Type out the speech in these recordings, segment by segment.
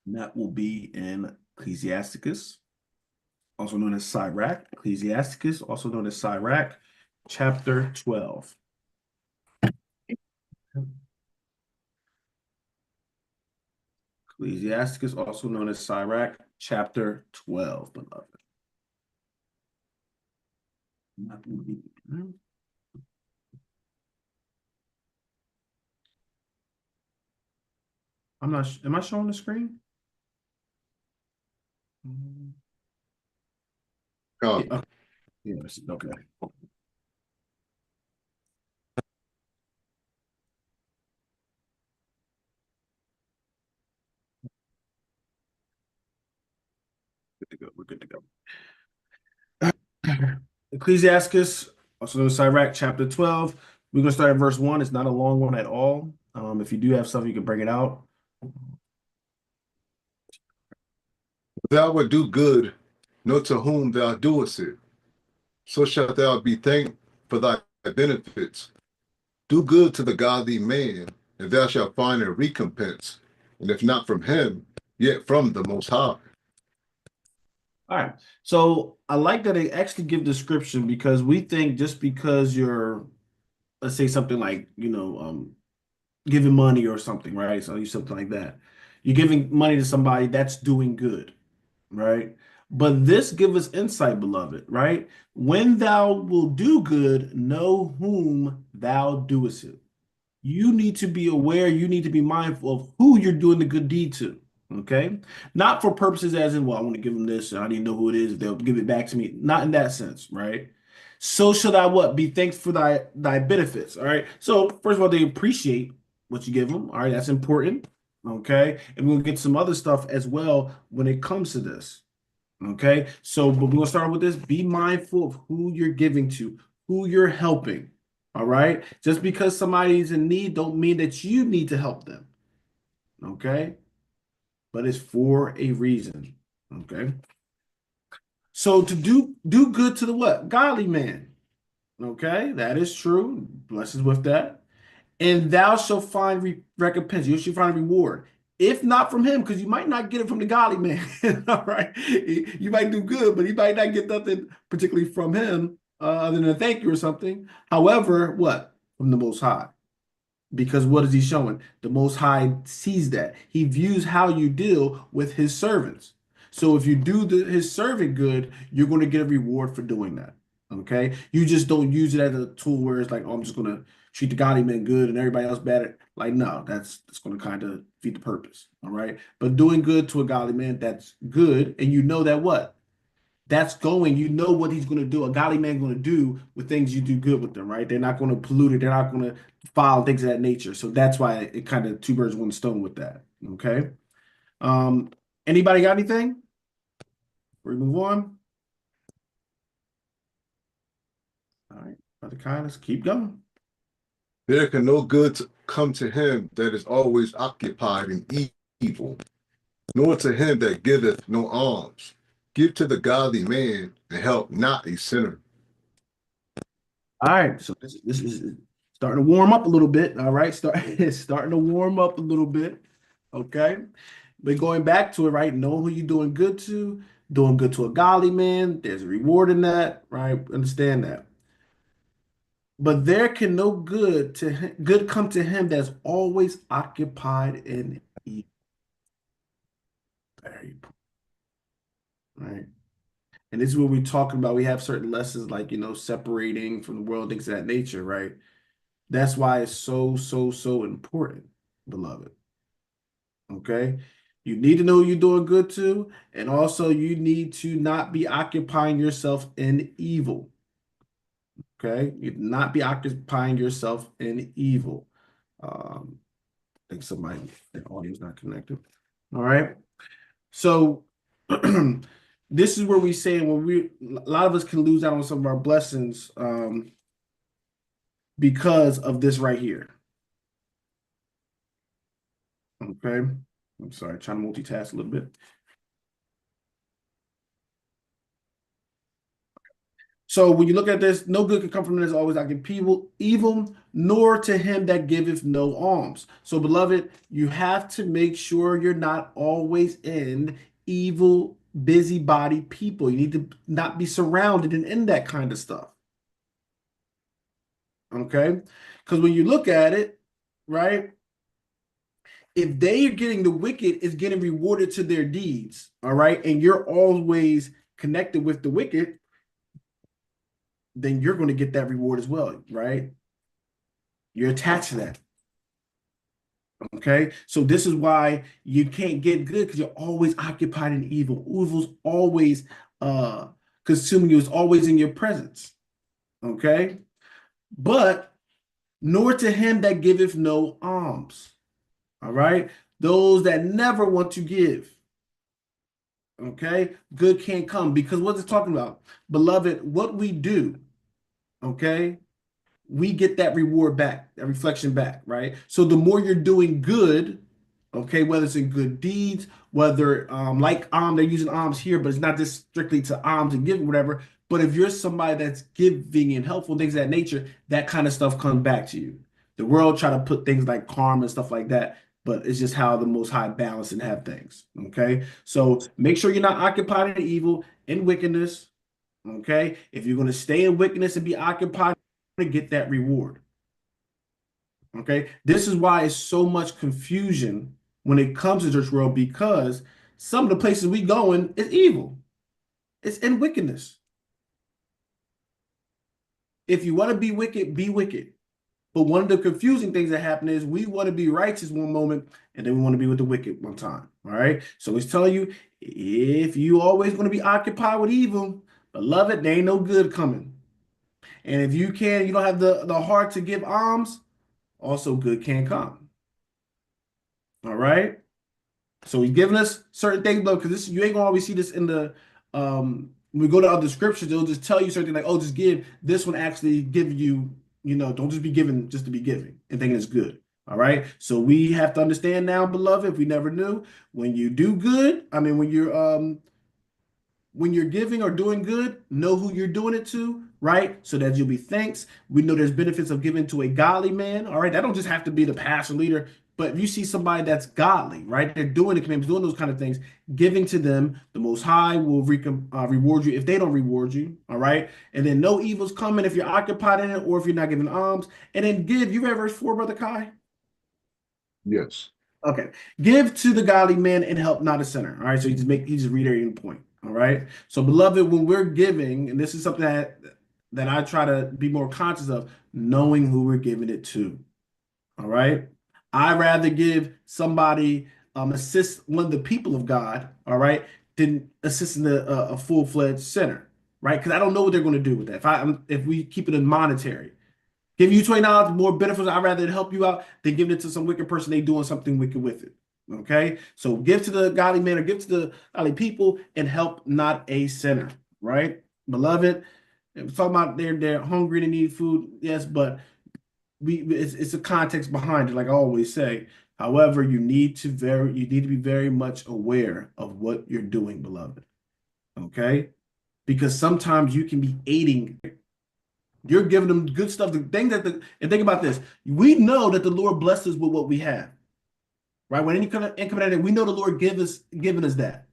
And that will be in Ecclesiasticus, also known as Sirach. Ecclesiasticus, also known as Sirach, chapter 12. Ecclesiasticus, also known as Sirach, chapter 12, beloved. I'm not, am I showing the screen? Yeah, Come. okay. Yes, okay. Good to go. We're good to go. Ecclesiasticus, also known as Sirach, chapter 12. We're going to start at verse 1. It's not a long one at all. If you do have stuff, you can bring it out. Thou wilt do good, know to whom thou doest it. So shalt thou be thanked for thy benefits. Do good to the godly man, and thou shalt find a recompense. And if not from him, yet from the Most High. All right. So I like that they actually give description because we think just because you're, let's say something like, giving money or something, right? So you something like that. You're giving money to somebody that's doing good, right? But this give us insight, beloved, right? When thou will do good, know whom thou doest it. You need to be aware, you need to be mindful of who you're doing the good deed to. Okay. Not for purposes as in, well, I want to give them this, I need to know who it is, they'll give it back to me. Not in that sense, right? So should I what? Be thankful for thy benefits. All right. So first of all, they appreciate what you give them. All right, that's important. Okay. And we'll get some other stuff as well when it comes to this. Okay. So, but we're gonna start with this. Be mindful of who you're giving to, who you're helping. All right. Just because somebody's in need, don't mean that you need to help them. Okay. But it's for a reason. Okay. So to do good to the what? Godly man. Okay, that is true. Blessings with that. And thou shalt find recompense. You shall find a reward. If not from him, because you might not get it from the godly man. All right. You might do good, but he might not get nothing particularly from him other than a thank you or something. However, what? From the Most High. Because what is he showing? The Most High sees that. He views how you deal with his servants. So if you do his servant good, you're going to get a reward for doing that. Okay. You just don't use it as a tool where it's like, oh, I'm just going to treat the godly man good and everybody else bad. Like, no, that's going to kind of defeat the purpose. All right. But doing good to a godly man, that's good. And you know that what? That's going, you know what he's going to do. A godly man going to do with things you do good with them, right? They're not going to pollute it. They're not going to foul things of that nature. So that's why it kind of two birds, one stone with that. Okay. Um, Anybody got anything? We move on. All right, Brother Kindness, keep going. There can no good come to him that is always occupied in evil, nor to him that giveth no alms. Give to the godly man, and help not a sinner. All right, so this is starting to warm up a little bit. All right, it's starting to warm up a little bit. Okay, but going back to it, right? Know who you're doing good to a godly man. There's a reward in that, right? Understand that. But there can no good come to him that's always occupied in evil. Very important, right? And this is what we're talking about. We have certain lessons like, separating from the world, things of that nature, right? That's why it's so, so, so important, beloved. Okay. You need to know who you're doing good to, and also you need to not be occupying yourself in evil. Okay. You not be occupying yourself in evil. I think somebody, the audio's not connected. All right. So this is where we say when a lot of us can lose out on some of our blessings because of this right here. Okay. I'm sorry, trying to multitask a little bit. So when you look at this, no good can come from this, always I give people evil, nor to him that giveth no alms. So, beloved, you have to make sure you're not always in evil, busybody people. You need to not be surrounded and in that kind of stuff. Okay? Because when you look at it, right, if they are getting the wicked is getting rewarded to their deeds, all right, and you're always connected with the wicked, then you're going to get that reward as well, right? You're attached to that. Okay. So this is why you can't get good because you're always occupied in evil. Evil's always uh consuming you, it's always in your presence. Okay. But nor to him that giveth no alms. All right. Those that never want to give. Okay. Good can't come because what it's talking about, beloved, what we do, okay, we get that reward back, that reflection back, right? So the more you're doing good, okay, whether it's in good deeds, whether like they're using alms here, but it's not just strictly to alms and giving, whatever. But if you're somebody that's giving and helpful things of that nature, that kind of stuff comes back to you. The world try to put things like karma and stuff like that, but it's just how the Most High balance and have things. Okay, so make sure you're not occupied in evil, in wickedness. Okay, if you're going to stay in wickedness and be occupied to get that reward. Okay. This is why it's so much confusion when it comes to church world because some of the places we go in is evil. It's in wickedness. If you want to be wicked, be wicked. But one of the confusing things that happen is we want to be righteous one moment and then we want to be with the wicked one time. All right. So it's telling you if you always going to be occupied with evil, beloved, there ain't no good coming. And if you don't have the heart to give alms, also good can't come. All right. So he's giving us certain things, though, because this you ain't gonna always see this in the when we go to other scriptures, they'll just tell you certain things like, oh, just give this one actually give you, don't just be giving just to be giving and thinking it's good. All right. So we have to understand now, beloved, if we never knew, when you do good, I mean when you're giving or doing good, know who you're doing it to, right? So that you'll be thanks. We know there's benefits of giving to a godly man, all right? That don't just have to be the pastor leader, but if you see somebody that's godly, right? They're doing the commandments, doing those kind of things, giving to them, the Most High will reward you if they don't reward you, all right? And then no evil's coming if you're occupied in it or if you're not giving alms. And then give. You read verse 4, Brother Kai? Yes. Okay. Give to the godly man and help not a sinner. All right. So he just reiterating the point. All right. So beloved, when we're giving, and this is something that I try to be more conscious of, knowing who we're giving it to. All right. I'd rather give somebody assist one of the people of God, all right, than assisting a full-fledged sinner, right? Because I don't know what they're going to do with that. If we keep it in monetary. Give you $20 more benefits. I'd rather help you out than giving it to some wicked person. They doing something wicked with it. Okay. So give to the godly man or give to the godly people and help not a sinner. Right. Beloved. We're talking about they're hungry and need food. Yes, but it's a context behind it, like I always say. However, you need to be very much aware of what you're doing, beloved. Okay. Because sometimes you can be aiding. You're giving them good stuff. The thing and think about this. We know that the Lord blesses us with what we have, right? When any kind of income, we know the Lord giving us that.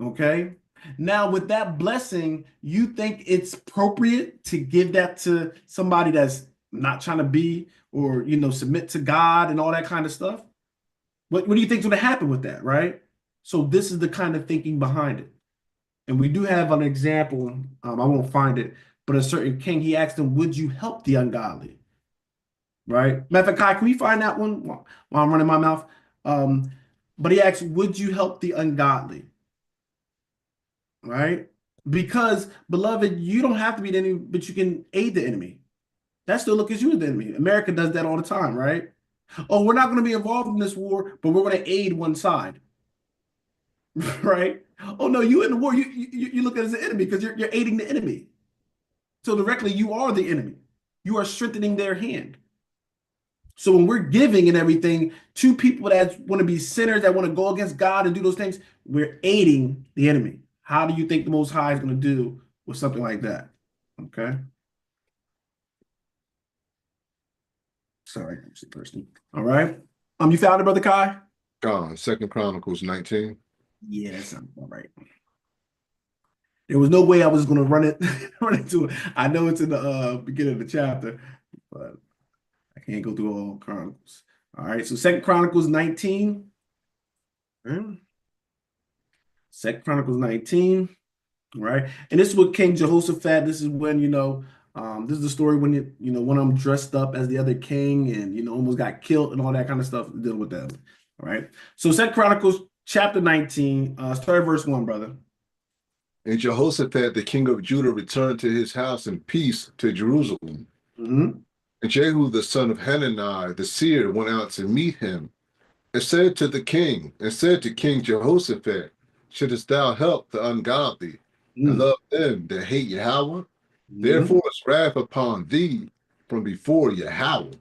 Okay. Now, with that blessing, you think it's appropriate to give that to somebody that's not trying to be or submit to God and all that kind of stuff? What do you think's going to happen with that, right? So this is the kind of thinking behind it. And we do have an example. I won't find it, but a certain king, he asked him, would you help the ungodly? Right? Matter of fact, Kai, can we find that one while I'm running my mouth? Um, but he asked, would you help the ungodly? Right? Because, beloved, you don't have to be the enemy, but you can aid the enemy. That still looks at you as the enemy. America does that all the time, right? Oh, we're not going to be involved in this war, but we're going to aid one side. Right? Oh no, you in the war, you look at it as an enemy because you're aiding the enemy. So directly, you are the enemy. You are strengthening their hand. So when we're giving and everything to people that want to be sinners, that want to go against God and do those things, we're aiding the enemy. How do you think the Most High is going to do with something like that? Okay. Sorry, I'm just thirsty. All right. You found it, Brother Kai? Gone. Second Chronicles 19. Yeah, that sounds all right. There was no way I was going to run it, run into it. I know it's in the beginning of the chapter, but I can't go through all Chronicles. All right, so Second Chronicles 19. Hmm? Second Chronicles 19. Right? And this is what King Jehoshaphat, this is when, this is the story when, one of them dressed up as the other king and, almost got killed and all that kind of stuff, dealing with that. All right. So Second Chronicles chapter 19, start at verse 1, brother. And Jehoshaphat, the king of Judah, returned to his house in peace to Jerusalem. Hmm. And Jehu, the son of Hanani, the seer, went out to meet him and said to King Jehoshaphat, shouldest thou help the ungodly and Mm-hmm. love them that hate Yahweh? Mm-hmm. Therefore is wrath upon thee from before Yahweh.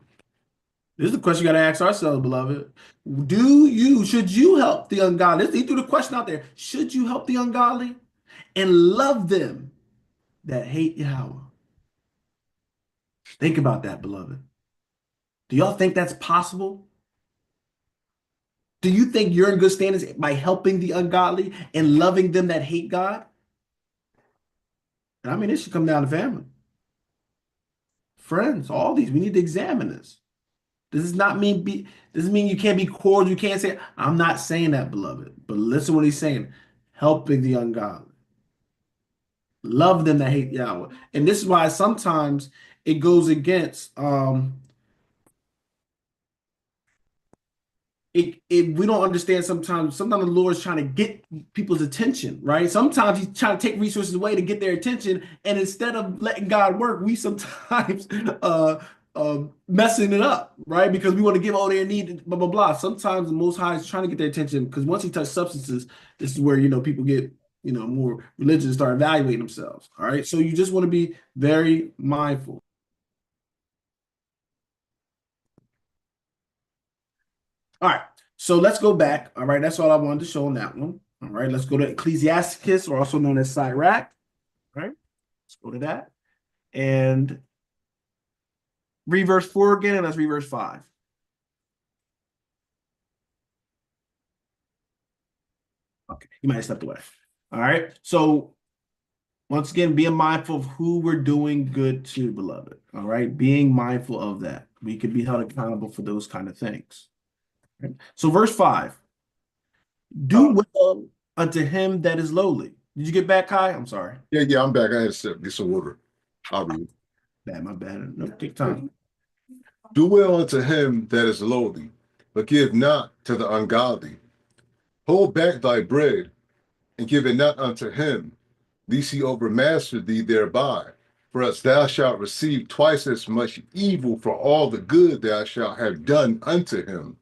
This is the question you got to ask ourselves, beloved. Should you help the ungodly? He threw the question out there. Should you help the ungodly and love them that hate Yahweh? Think about that, beloved. Do y'all think that's possible? Do you think you're in good standings by helping the ungodly and loving them that hate God? And I mean, this should come down to family, friends, all these. We need to examine this. Does this mean you can't be cordial? You can't say, I'm not saying that, beloved. But listen what he's saying. Helping the ungodly. Love them that hate Yahweh. And this is why sometimes it goes against we don't understand sometimes the Lord is trying to get people's attention, right? Sometimes he's trying to take resources away to get their attention, and instead of letting God work, we sometimes messing it up, right? Because we want to give all their need, blah blah blah. Sometimes the Most High is trying to get their attention because once he touches substances, this is where people get more religious and start evaluating themselves. All right, so you just want to be very mindful. All right, so let's go back. All right, that's all I wanted to show on that one. All right, let's go to Ecclesiasticus, or also known as Sirach. All right, let's go to that and read verse 4 again, and let's read verse 5. Okay, you might have stepped away. All right, so once again, being mindful of who we're doing good to, beloved. All right, being mindful of that. We can be held accountable for those kind of things. Okay? So, verse 5. Do Uh, well unto him that is lowly. Did you get back, Kai? I'm sorry. yeah, I'm back. I had to get some water. I'll read. Bad, my bad. No, take time. Do well unto him that is lowly, but give not to the ungodly. Hold back thy bread, and give it not unto him, lest he overmaster thee thereby. For else thou shalt receive twice as much evil for all the good thou shalt have done unto him.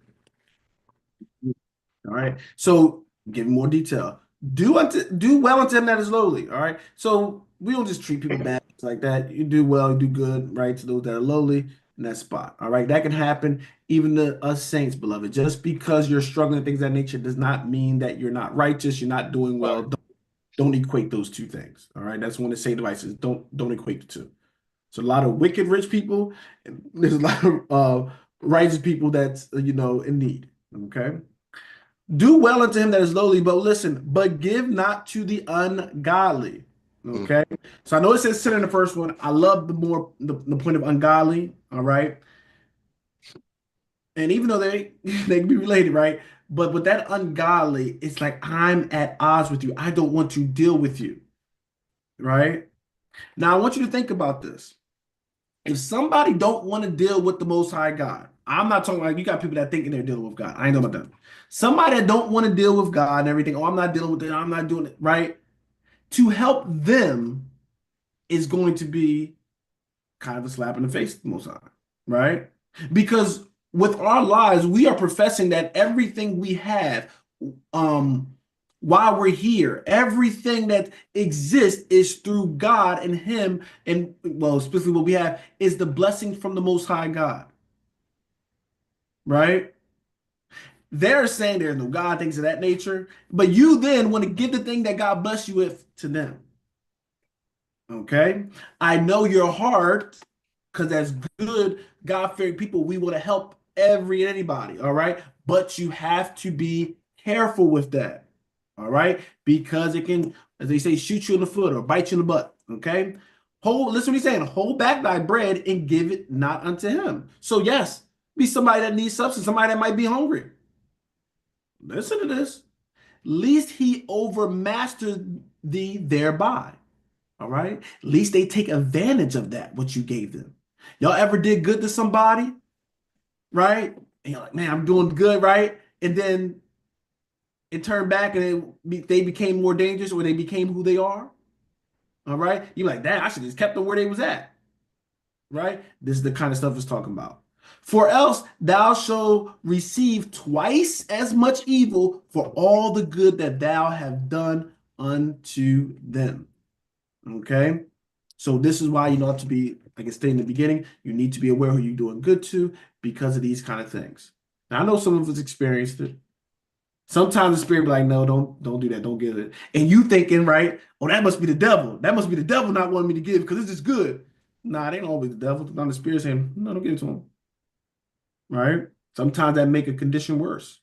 All right. So give more detail. Do well unto him that is lowly. All right. So we don't just treat people bad like that. You do well, you do good, right, to those that are lowly in that spot. All right. That can happen even to us saints, beloved. Just because you're struggling things of that nature does not mean that you're not righteous, you're not doing well. Right. Don't equate those two things. All right. That's one of the Saint devices. Don't equate the two. So a lot of wicked rich people, and there's a lot of righteous people that's in need. Okay. Do well unto him that is lowly, but listen, but give not to the ungodly. Mm. Okay. So I know it says sin in the first one. I love the point of ungodly. All right. And even though they can be related, right? But with that ungodly, it's like I'm at odds with you. I don't want to deal with you. Right. Now I want you to think about this. If somebody don't want to deal with the Most High God, I'm not talking like you got people that thinking they're dealing with God. I ain't know about that. Somebody that don't want to deal with God and everything. Oh, I'm not dealing with it. I'm not doing it. Right. To help them is going to be kind of a slap in the face to the Most High. Right. Because with our lives, we are professing that everything we have, um, while we're here, everything that exists is through God and Him, and well, specifically what we have is the blessing from the Most High God, right? They're saying there's no God, things of that nature, but you then want to give the thing that God bless you with to them. Okay. I know your heart because as good God-fearing people, we want to help every and anybody. All right. But you have to be careful with that. All right. Because it can, as they say, shoot you in the foot or bite you in the butt. Okay. Listen what he's saying. Hold back thy bread and give it not unto him. So, yes, be somebody that needs substance, somebody that might be hungry. Listen to this. Least he overmastered thee thereby. All right. At least they take advantage of that, what you gave them. Y'all ever did good to somebody, right? And you're like, man, I'm doing good, right? And then it turned back and they became more dangerous or they became who they are. All right. You're like, damn, I should have just kept them where they was at. Right. This is the kind of stuff it's talking about. For else thou shalt receive twice as much evil for all the good that thou have done unto them. Okay. So this is why you know to be, like I stated in the beginning, you need to be aware who you're doing good to because of these kind of things. Now I know some of us experienced it. Sometimes the spirit be like, no, don't do that, don't give it. And you thinking, right? Oh, that must be the devil. That must be the devil not wanting me to give because this is good. Nah, it ain't always the devil. Sometimes the spirit saying, no, don't give it to him. Right? Sometimes that make a condition worse.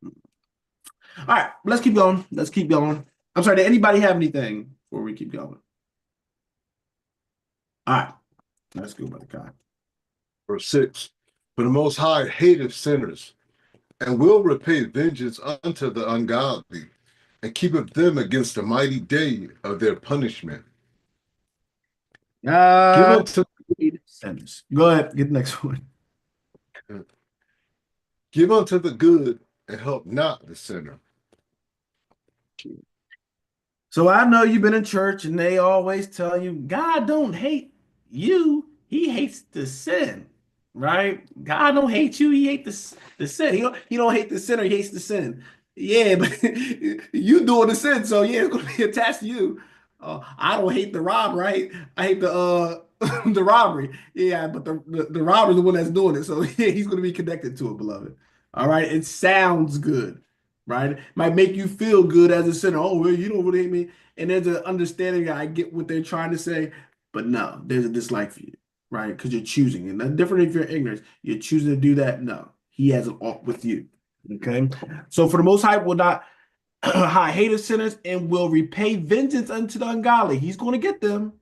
All right, let's keep going. Let's keep going. I'm sorry, did anybody have anything before we keep going? All right, let's go, Brother Kai. Verse 6. For the Most High hateth sinners, and will repay vengeance unto the ungodly, and keepeth them against the mighty day of their punishment. Give Uh, unto sentence. Go ahead, get the next one. give unto the good, and help not the sinner. So I know you've been in church and they always tell you God don't hate you, he hates the sin, right? God don't hate you, he hates the sin. He don't hate the sinner, he hates the sin. Yeah, but you doing the sin, so yeah, it's gonna be attached to you. I don't hate the rob, right? I hate the the robbery. Yeah, but the robber's the one that's doing it. So yeah, he's gonna be connected to it, beloved. All right. It sounds good, right? Might make you feel good as a sinner. Oh, well, you don't really hate me. And there's an understanding that I get what they're trying to say, but no, there's a dislike for you, right? Because you're choosing. And that's different if you're ignorant. You're choosing to do that. No, he has an ought with you. Okay. So for the most high will not hate of sinners and will repay vengeance unto the ungodly. He's going to get them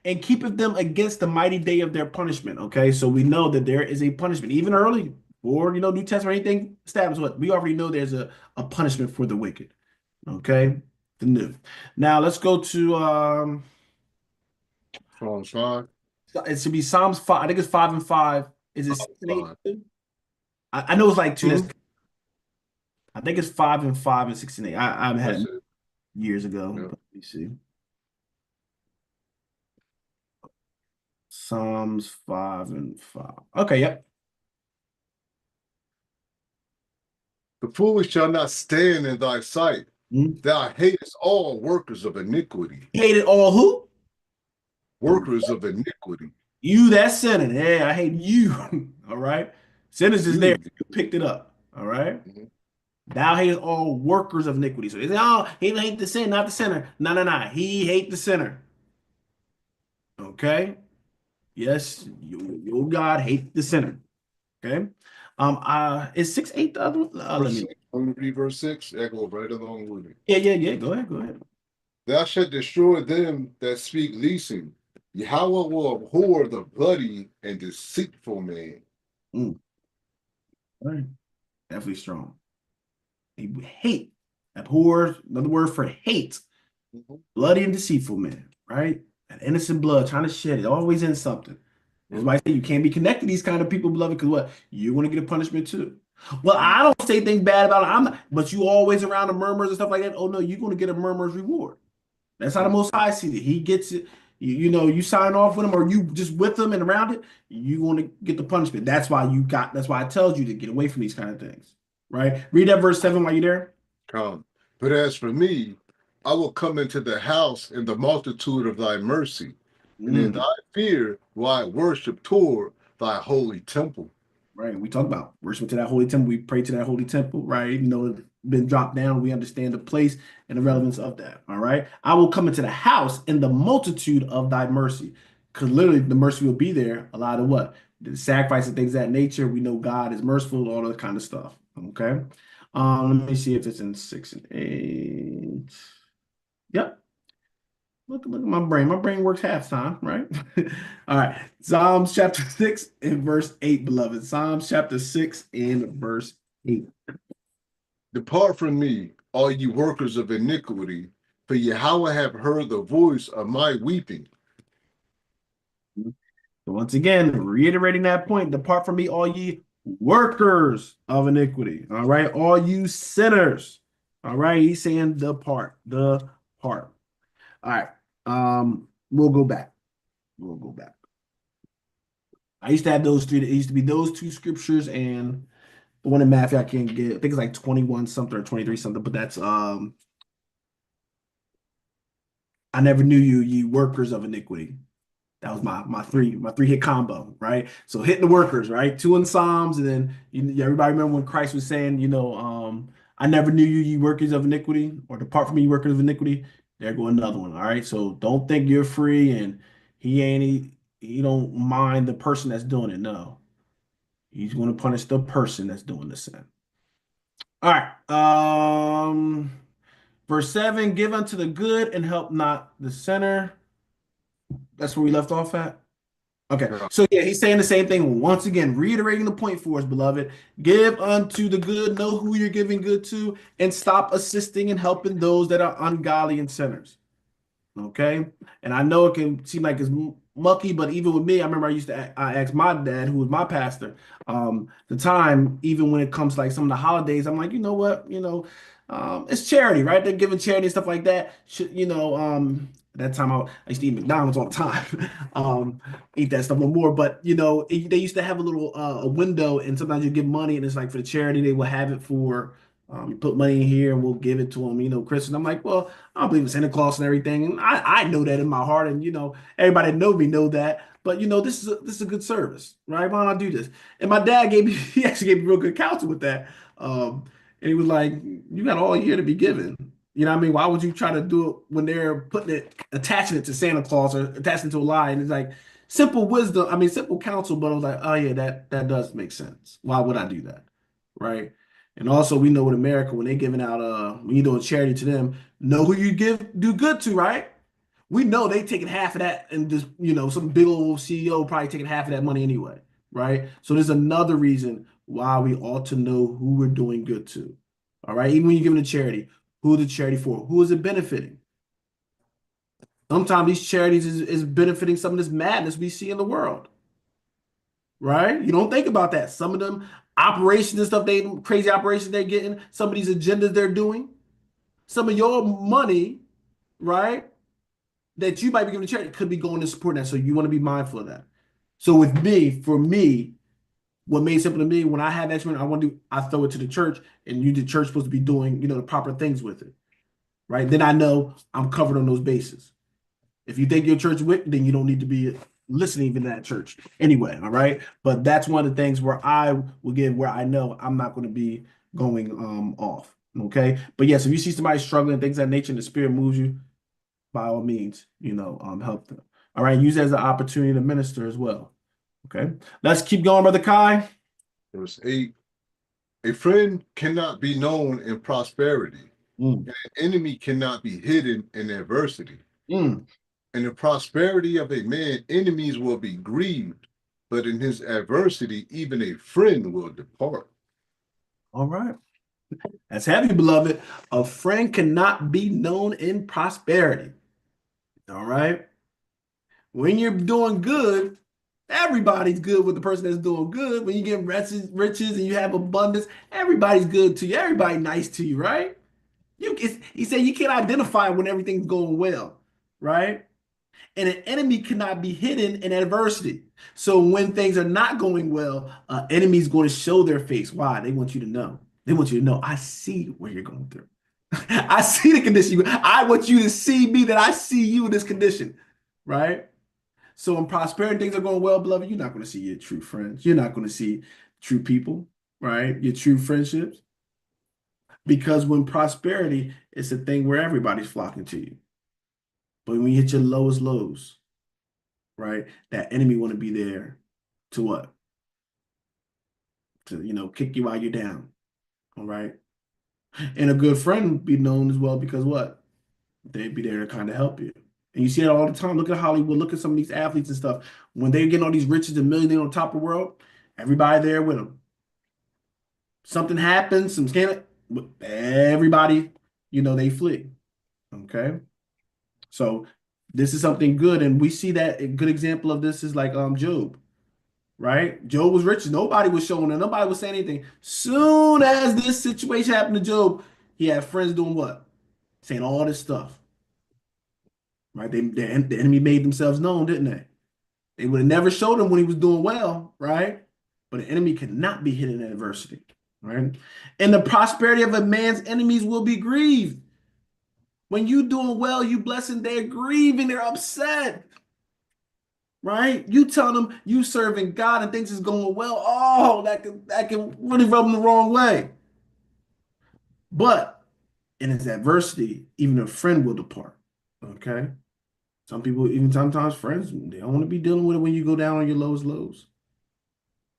and keepeth them against the mighty day of their punishment. Okay, so we know that there is a punishment, even early, or New Testament, anything established what we already know there's a punishment for the wicked. Okay, the new. Now let's go to Psalms 5. it should be Psalms 5. I think it's 5 and 5. Is it 6 and 8? 5. I know it's like two. That's Hmm? I think it's 5 and 5 and 6 and 8. I've had That's it it. years ago, Yeah. but let me see. Psalms 5 and 5. Okay, yep. The foolish shall not stand in thy sight. Hmm. Thou hatest all workers of iniquity. Hated all who? The Workers of iniquity. You that sinning. Yeah, I hate you. All right. Sinners is there. You. You picked it up. All right. Mhm. Thou hatest all workers of iniquity. So they say, oh, he hate the sin, not the sinner. No, no, no. He hate the sinner. Okay. Yes, your God hate the sinner. Okay. Is 6 8 the other one? Let Verse me. 6. Let me read verse 6. That goes right along with it. Yeah, yeah, yeah. Go ahead. Go ahead. Thou shalt destroy them that speak leasing. Yahweh will abhor the bloody and deceitful man. Mm, all right. Definitely strong. He hate. Abhor, another word for hate. Mhm. Bloody and deceitful man, right? That innocent blood trying to shed it, always in something. That's Mhm. why I say you can't be connected to these kind of people, beloved, because what? You're going to get a punishment too. Well, I don't say things bad about it. I'm not, but you always around the murmurs and stuff like that. Oh no, you're going to get a murmur's reward. That's how the Mhm. Most High sees it. He gets it. You sign off with him, or you just with him and around it. You're going to get the punishment. That's why you got. That's why I tells you to get away from these kind of things, right? Read that verse 7 while you're there. Come. But as for me, I will come into the house in the multitude of thy mercy, and in Mm. thy fear will I worship toward thy holy temple. Right. We talk about worship to that holy temple. We pray to that holy temple, right? been dropped down. We understand the place and the relevance of that. All right. I will come into the house in the multitude of thy mercy. Because literally the mercy will be there. A lot of what? The sacrifice and things of that nature. We know God is merciful, all that kind of stuff. Okay. Let me see if it's in 6 and 8. Yep. Look at my brain. My brain works half time, right? All right. Psalms chapter 6 and verse 8, beloved. Psalms chapter 6 and verse 8. Depart from me, all you workers of iniquity, for Yahweh have heard the voice of my weeping. So once again, reiterating that point, depart from me, all ye workers of iniquity. All right. All you sinners. All right. He's saying depart. Depart. All right. We'll go back. We'll go back. I used to have those three. It used to be those two scriptures and the one in Matthew I can't get. I think it's like 21 something or 23 something, but that's I never knew you, ye workers of iniquity. That was my three hit combo, right? So hitting the workers, right? Two in Psalms, and then everybody remember when Christ was saying, I never knew you, ye workers of iniquity, or depart from me, ye workers of iniquity. There go another one. All right. So don't think you're free and he don't mind the person that's doing it. No, he's going to punish the person that's doing the sin. All right. Verse 7, give unto the good and help not the sinner. That's where we left off at. Okay, Now, so yeah, he's saying the same thing once again, reiterating the point for us, beloved. Give unto the good, know who you're giving good to, and stop assisting and helping those that are ungodly and sinners. Okay. And I know it can seem like it's mucky, but even with me, I remember I used to I asked my dad, who was my pastor, the time, even when it comes to like some of the holidays, I'm like, you know what, it's charity, right? They're giving charity and stuff like that. That time I used to eat McDonald's all the time, eat that stuff no more. But they used to have a little a window, and sometimes you give money, and it's like for the charity, they will have it for. You put money in here and we'll give it to them, Christmas. I'm like, well, I don't believe in Santa Claus and everything. And I know that in my heart. And, everybody that know me know that. But, this is a good service, right? Why not do this? And my dad he actually gave me real good counsel with that. And he was like, you got all year to be given. You know what I mean? Why would you try to do it when they're attaching it to Santa Claus or attaching it to a lie? And it's like simple wisdom. I mean, simple counsel. But I was like, oh, yeah, that does make sense. Why would I do that? Right. And also, we know with America, when they're giving out, when you're doing charity to them, know who you do good to, right? We know they taking half of that, and just some big old CEO probably taking half of that money anyway, right? So there's another reason why we ought to know who we're doing good to. All right, even when you're giving a charity, who is the charity for? Who is it benefiting? Sometimes these charities is benefiting some of this madness we see in the world, right? You don't think about that. Some of them operations and stuff, crazy operations they're getting, some of these agendas they're doing, some of your money, right, that you might be giving to charity could be going to support that. So you want to be mindful of that. So for me, what made it simple to me, when I have extra money, I throw it to the church, and the church supposed to be doing, the proper things with it, right? Then I know I'm covered on those bases. If you think your church wicked, then you don't need to be listening even to that church anyway. All right. But that's one of the things where I will give where I know I'm not going to be going off. Okay. But yes, if you see somebody struggling, things of that nature, and the spirit moves you, by all means, help them. All right. Use it as an opportunity to minister as well. Okay. Let's keep going, Brother Kai. verse 8, a friend cannot be known in prosperity, Mm, and an enemy cannot be hidden in adversity. mm. In the prosperity of a man, enemies will be grieved, but in his adversity, even a friend will depart. All right. That's heavy, beloved. A friend cannot be known in prosperity. All right. When you're doing good, everybody's good with the person that's doing good. When you get riches and you have abundance, everybody's good to you. Everybody nice to you, right? He said you can't identify when everything's going well, right? And an enemy cannot be hidden in adversity. So when things are not going well, enemy's going to show their face. Why? They want you to know. They want you to know, I see what you're going through. I see the condition. I want you to see me that I see you in this condition, right? So when prosperity things are going well, beloved, you're not going to see your true friends. You're not going to see true people, right? Your true friendships. Because when prosperity, it's a thing where everybody's flocking to you. But when you hit your lowest lows, right, that enemy want to be there to what? To, kick you while you're down. All right. And a good friend would be known as well because what? They'd be there to kind of help you. And you see it all the time. Look at Hollywood. Look at some of these athletes and stuff. When they get all these riches and millionaires on top of the world, everybody there with them. Something happens, some scandal, everybody, they flee. Okay. So this is something good. And we see that a good example of this is like Job, right? Job was rich. Nobody was showing it. Nobody was saying anything. Soon as this situation happened to Job, he had friends doing what? Saying all this stuff, right? The enemy made themselves known, didn't they? They would have never showed him when he was doing well, right? But an enemy cannot be hidden in adversity, right? And the prosperity of a man's enemies will be grieved. When you doing well, you blessing, they're grieving, they're upset, right? You tell them you serving God and things is going well. Oh, that can really rub them the wrong way. But in its adversity, even a friend will depart. Okay. Some people, even sometimes friends, they don't want to be dealing with it when you go down on your lowest lows.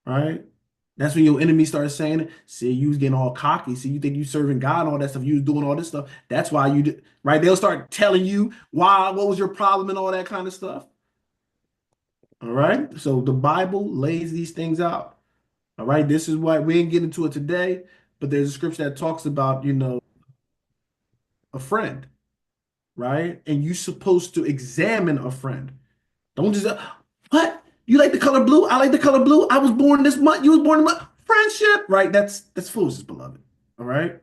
Right? That's when your enemy starts saying it. See, you was getting all cocky. See, you think you serving God and all that stuff. You was doing all this stuff. That's why you did, right? They'll start telling you why, what was your problem and all that kind of stuff. All right. So the Bible lays these things out. All right. This is why we ain't getting into it today, but there's a scripture that talks about, a friend, right? And you're supposed to examine a friend. Don't just, what? You like the color blue? I like the color blue. I was born this month. You was born this month. Friendship, right? That's foolishness, beloved. All right.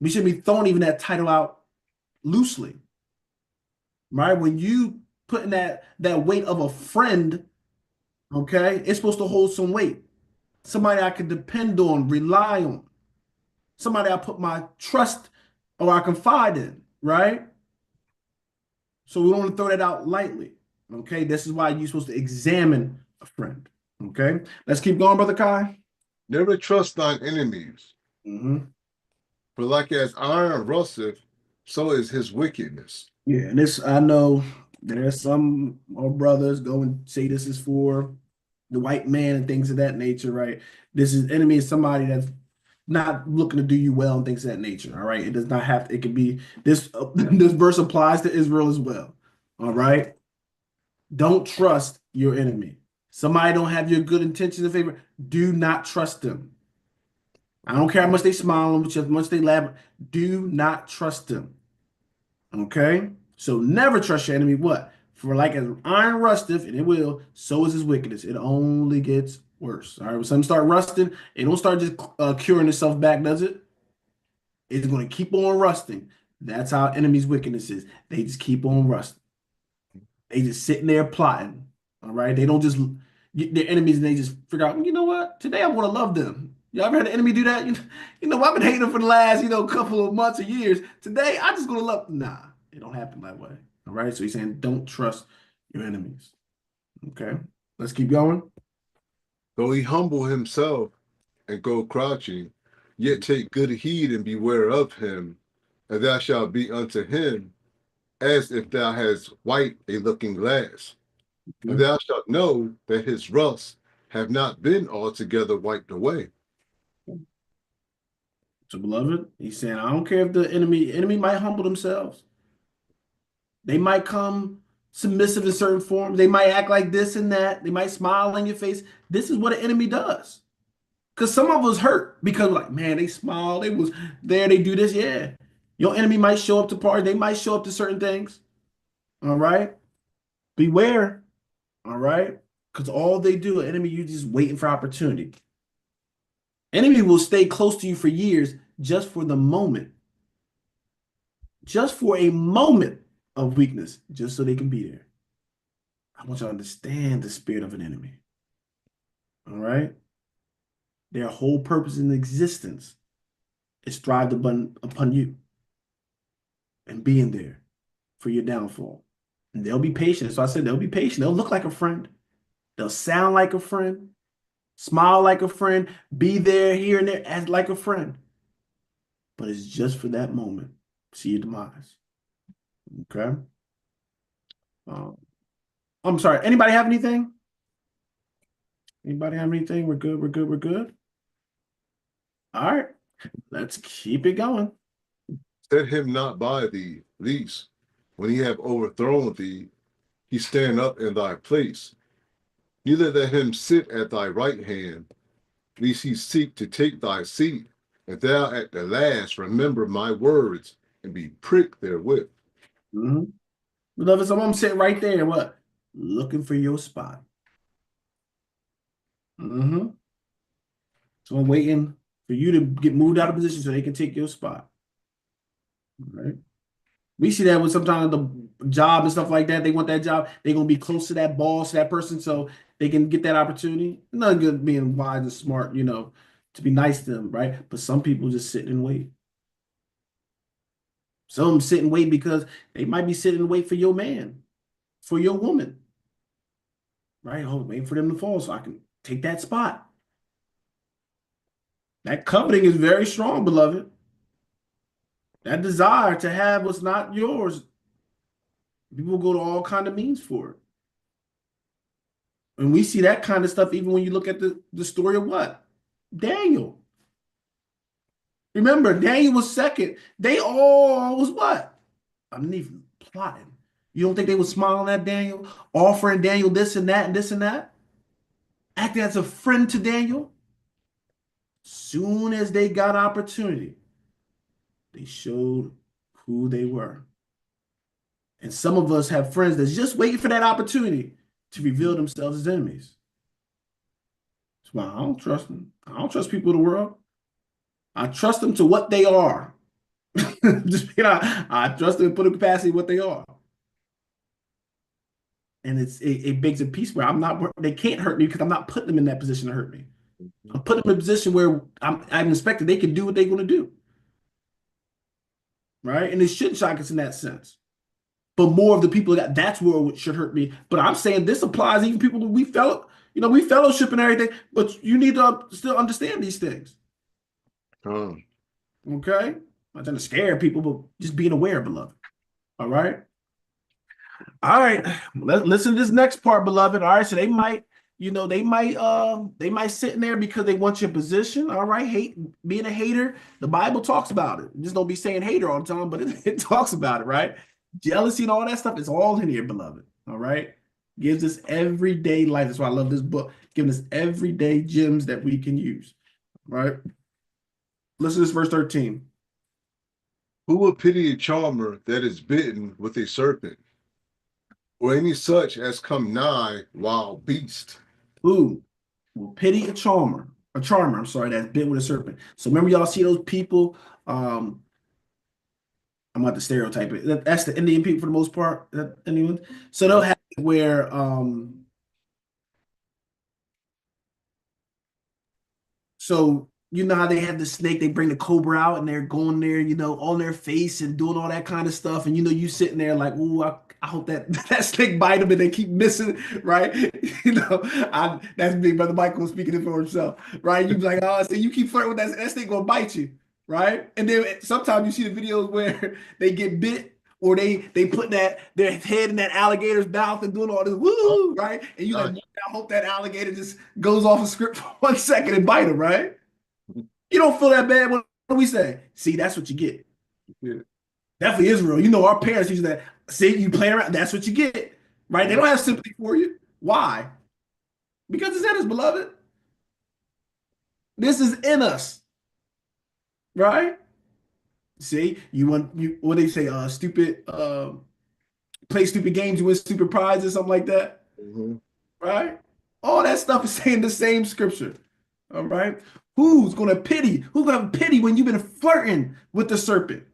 We shouldn't be throwing even that title out loosely, right? When you putting that weight of a friend, okay, it's supposed to hold some weight. Somebody I can depend on, rely on, somebody I put my trust or I confide in, right? So we don't want to throw that out lightly. Okay. This is why you're supposed to examine a friend. Okay. Let's keep going, Brother Kai. Never trust thine enemies, Hmm. for like as iron rusteth, so is his wickedness. Yeah, and this I know there's some more brothers go and say this is for the white man and things of that nature, right? This is enemy is somebody that's not looking to do you well and things of that nature. All right. It does not have to, it can be this this verse applies to Israel as well. All right. Don't trust your enemy. Somebody don't have your good intentions in favor. Do not trust them. I don't care how much they smile and how much they laugh. Do not trust them. Okay? So never trust your enemy. What? For like as iron rusteth, and it will, so is his wickedness. It only gets worse. All right. When something start rusting, it don't start just curing itself back, does it? It's going to keep on rusting. That's how enemies' wickedness is. They just keep on rusting. They just sitting there plotting. All right. They don't just get their enemies and they just figure out, you know what? Today I want to love them. You ever had an enemy do that? I've been hating them for the last, couple of months or years. Today I just gonna love. Nah, it don't happen that way. All right. So he's saying don't trust your enemies. Okay. Let's keep going. Though he humble himself and go crouching, yet take good heed and beware of him, and thou shalt be unto him as if thou hadst white a looking glass. And Okay. thou shalt know that his rust have not been altogether wiped away. So beloved, he's saying, I don't care if the enemy might humble themselves. They might come submissive in certain forms. They might act like this and that. They might smile in your face. This is what an enemy does. Because some of us hurt because like, man, they smile. They was there. They do this. Yeah. Your enemy might show up to parties. They might show up to certain things. All right. Beware. All right. Because all they do, enemy, you just waiting for opportunity. Enemy will stay close to you for years just for the moment, just for a moment of weakness, just so they can be there. I want you to understand the spirit of an enemy. All right. Their whole purpose in existence is thrived upon you and being there for your downfall. And they'll be patient. So I said they'll be patient. They'll look like a friend. They'll sound like a friend, smile like a friend, be there here and there, act like a friend. but it's just for that moment. See your demise. Okay. Um, I'm sorry. Anybody have anything? Anybody have anything? We're good. We're good. We're good. All right. Let's keep it going. Set him not by thee, least when he have overthrown thee, he stand up in thy place. Neither let him sit at thy right hand, lest he seek to take thy seat, and thou at the last remember my words and be pricked therewith. Mm-hmm. Beloved, someone sitting right there, what? Looking for your spot. Mm-hmm. Someone waiting for you to get moved out of position so they can take your spot. All right. We see that with sometimes the job and stuff like that. They want that job. They're gonna be close to that boss, that person, so they can get that opportunity. Nothing good being wise and smart, to be nice to them, right? But some people just sit and wait. Some sit and wait because they might be sitting and wait for your man, for your woman, right? Oh, waiting for them to fall so I can take that spot. That coveting is very strong, beloved. That desire to have what's not yours, people go to all kind of means for it. And we see that kind of stuff even when you look at the story of what? Daniel. Remember, Daniel was second. They all was what? Underneath plotting. You don't think they were smiling at Daniel, offering Daniel this and that and this and that? Acting as a friend to Daniel? Soon as they got opportunity, they showed who they were. And some of us have friends that's just waiting for that opportunity to reveal themselves as enemies. That's why I don't trust them. I don't trust people in the world. I trust them to what they are. Just I trust them to put in capacity what they are. And it begs a piece where I'm not they can't hurt me because I'm not putting them in that position to hurt me. I'm putting them in a position where I'm expecting they can do what they're going to do. Right. And it shouldn't shock us in that sense. But more of the people that's where it should hurt me. But I'm saying this applies even people we fellowship and everything, but you need to still understand these things. Um, Okay? Not trying to scare people, but just being aware, beloved. All right. All right. Listen to this next part, beloved. All right. So they might sit in there because they want your position. All right. Being a hater. The Bible talks about it. Just don't be saying hater all the time, but it talks about it, right? Jealousy and all that stuff is all in here, beloved. All right. Gives us everyday life. That's why I love this book. Giving us everyday gems that we can use. Right. Listen to this verse 13. who will pity a charmer that is bitten with a serpent, or any such as come nigh wild beast? Who will pity a charmer, I'm sorry, that's bit with a serpent. So remember, y'all see those people. I'm about to stereotype it. That's the Indian people for the most part. Anyone? So they'll have it where so you know how they have the snake, they bring the cobra out and they're going there, on their face and doing all that kind of stuff. And you sitting there like, ooh, I hope that that snake bite them and they keep missing, right? That's big brother Michael speaking it for himself, right? You be like, oh, so you keep flirting with that snake gonna bite you, right? And then sometimes you see the videos where they get bit or they put their head in that alligator's mouth and doing all this woo, right? And you like, I hope that alligator just goes off a script for 1 second and bite him, right? You don't feel that bad. What do we say? See, that's what you get. Yeah. Definitely Israel. Our parents used that. See, you playing around. That's what you get, right? They don't have sympathy for you. Why? Because it's in us, beloved. This is in us, right? See, you want what they say? Stupid. Play stupid games. You win stupid prizes, something like that, Mm-hmm. right? All that stuff is saying the same scripture. All right. Who's gonna pity? Who's gonna have pity when you've been flirting with the serpent?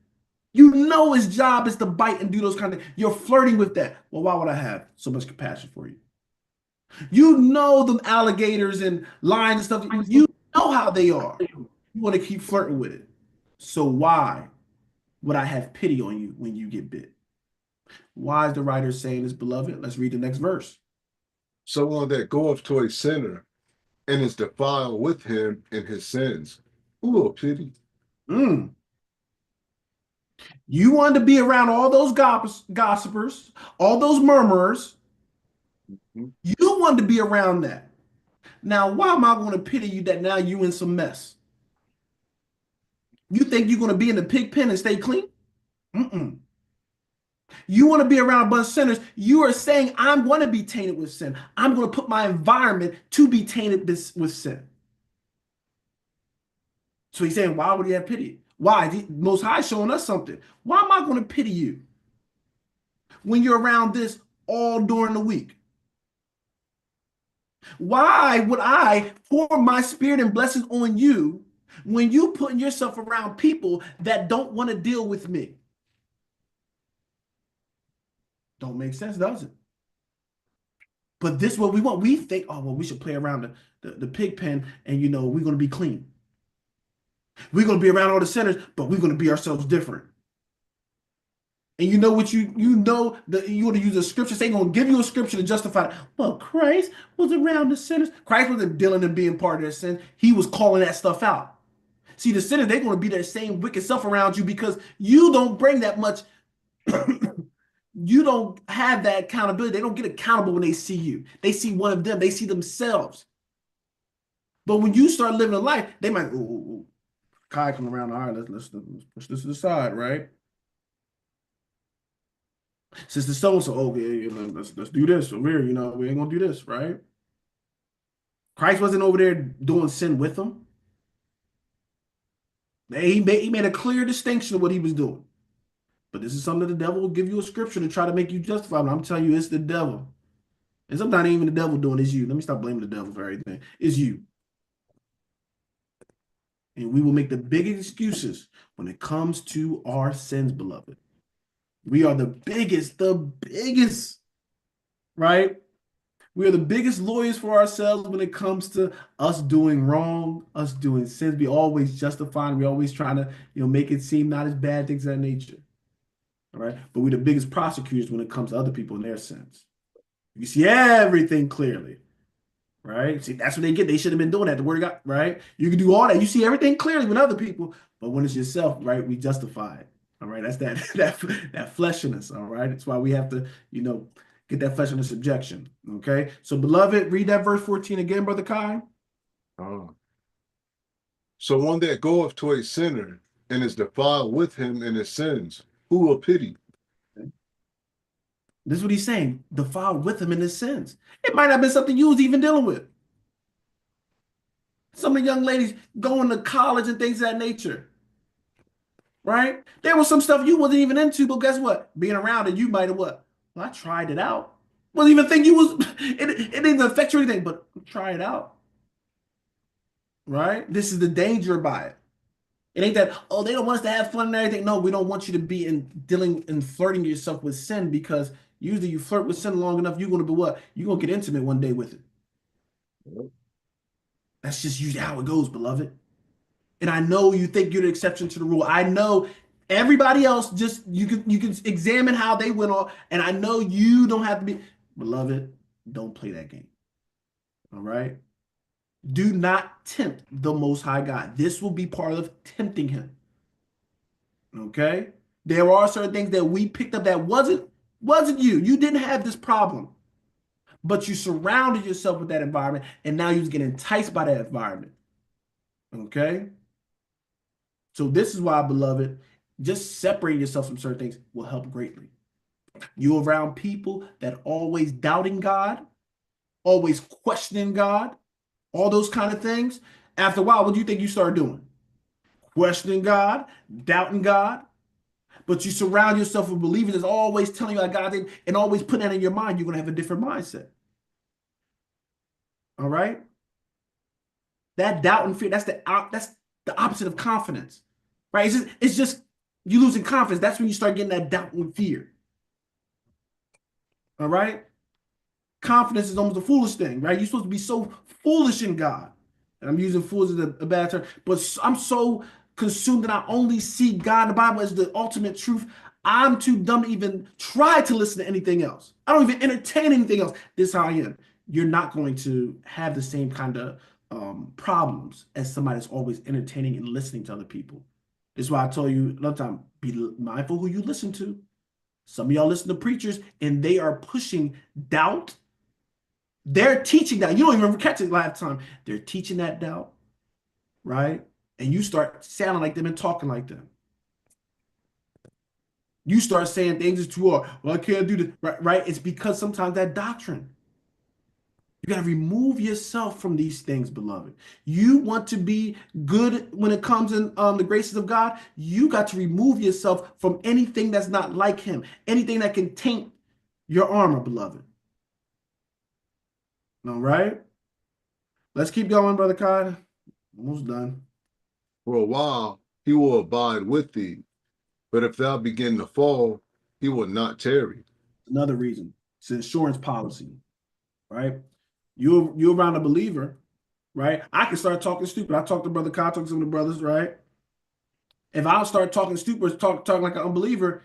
You know his job is to bite and do those kind of things. You're flirting with that. Well, why would I have so much compassion for you? You know them alligators and lions and stuff. You know how they are. You want to keep flirting with it. So why would I have pity on you when you get bit? Why is the writer saying this, beloved? Let's read the next verse. Someone that goeth to a sinner and is defiled with him in his sins, who will pity? Mm. You wanted to be around all those gossipers, all those murmurers. Mhm. You wanted to be around that. Now, why am I going to pity you that now you in some mess? You think you're going to be in the pig pen and stay clean? Mm-mm. You want to be around a bunch of sinners. You are saying, I'm going to be tainted with sin. I'm going to put my environment to be tainted with sin. So he's saying, why would he have pity? Why? The Most High showing us something. Why am I going to pity you when you're around this all during the week? Why would I pour my spirit and blessings on you when you putting yourself around people that don't want to deal with me? Don't make sense, does it? But this is what we want. We think, oh, well, we should play around the pig pen and, we're going to be clean. We're going to be around all the sinners, but we're going to be ourselves different. And you know what you know that you want to use a scripture. They're going to give you a scripture to justify it. Well, Christ was around the sinners. Christ wasn't dealing and being part of their sin. He was calling that stuff out. See, the sinners, they're going to be that same wicked self around you because you don't bring that much. You don't have that accountability. They don't get accountable when they see you. They see one of them. They see themselves. But when you start living a life, they might, ooh, Kai coming around. All right, let's push this to the side, right? Since the so okay, let's do this over here. We ain't gonna do this, right? Christ wasn't over there doing sin with them. He made a clear distinction of what he was doing. But this is something that the devil will give you a scripture to try to make you justify. And I'm telling you, it's the devil. And sometimes even the devil doing it's you. Let me stop blaming the devil for everything. It's you. And we will make the biggest excuses when it comes to our sins, beloved. We are the biggest, right? We are the biggest lawyers for ourselves when it comes to us doing wrong, us doing sins. We always justifying, we always trying to, make it seem not as bad, things of that nature. All right. But we're the biggest prosecutors when it comes to other people and their sins. You see everything clearly, right? See, that's what they get. They should have been doing that. The word of God, right? You can do all that. You see everything clearly with other people, but when it's yourself, right, we justify it. All right. That's that that flesh in us. All right. That's why we have to, get that flesh under subjection. Okay. So, beloved, read that verse 14 again, Brother Kai. Uh, so one that goeth to a sinner and is defiled with him in his sins, who will pity? This is what he's saying. Defiled with him in his sins. It might not have been something you was even dealing with. Some of the young ladies going to college and things of that nature, right? There was some stuff you wasn't even into, but guess what? Being around it, you might have what? Well, I tried it out. Wasn't even think you was it didn't affect you or anything, but try it out, right? This is the danger by it. It ain't that, oh, they don't want us to have fun and everything. No, we don't want you to be in dealing and flirting yourself with sin because usually you flirt with sin long enough, you're gonna be what? You're gonna get intimate one day with it. That's just usually how it goes, beloved. And I know you think you're the exception to the rule. I know everybody else just you can examine how they went on, and I know you don't have to be beloved. Don't play that game. All right. Do not tempt the Most High God. This will be part of tempting him. Okay. There are certain things that we picked up that wasn't you. You didn't have this problem, but you surrounded yourself with that environment, and now you get enticed by that environment. Okay. So this is why, beloved, just separating yourself from certain things will help greatly. You around people that always doubting God, always questioning God, all those kind of things. After a while, what do you think you start doing? Questioning God, doubting God. But you surround yourself with believers that's always telling you how God did and always putting that in your mind, you're going to have a different mindset. All right? That doubt and fear, that's the opposite of confidence. Right? It's just you losing confidence. That's when you start getting that doubt and fear. All right? Confidence is almost a foolish thing, right? You're supposed to be so foolish in God. And I'm using foolish as a bad term, but I'm so consumed that I only see God in the Bible as the ultimate truth. I'm too dumb to even try to listen to anything else. I don't even entertain anything else. This is how I am. You're not going to have the same kind of problems as somebody that's always entertaining and listening to other people. This is why I told you another time, be mindful who you listen to. Some of y'all listen to preachers and they are pushing doubt. They're teaching that. You don't even catch it last time. They're teaching that doubt, right? And you start sounding like them and talking like them. You start saying things that you are, well, I can't do this, right? Right? It's because sometimes that doctrine. You got to remove yourself from these things, beloved. You want to be good when it comes in the graces of God. You got to remove yourself from anything that's not like Him, anything that can taint your armor, beloved. All right, let's keep going, brother Kai. Almost done. For a while he will abide with thee, but if thou begin to fall, he will not tarry. Another reason. It's an insurance policy, right? You're around a believer, right? I can start talking stupid. I talk to brother Kai, talk to some of the brothers, right? If I start talking stupid, talking like an unbeliever,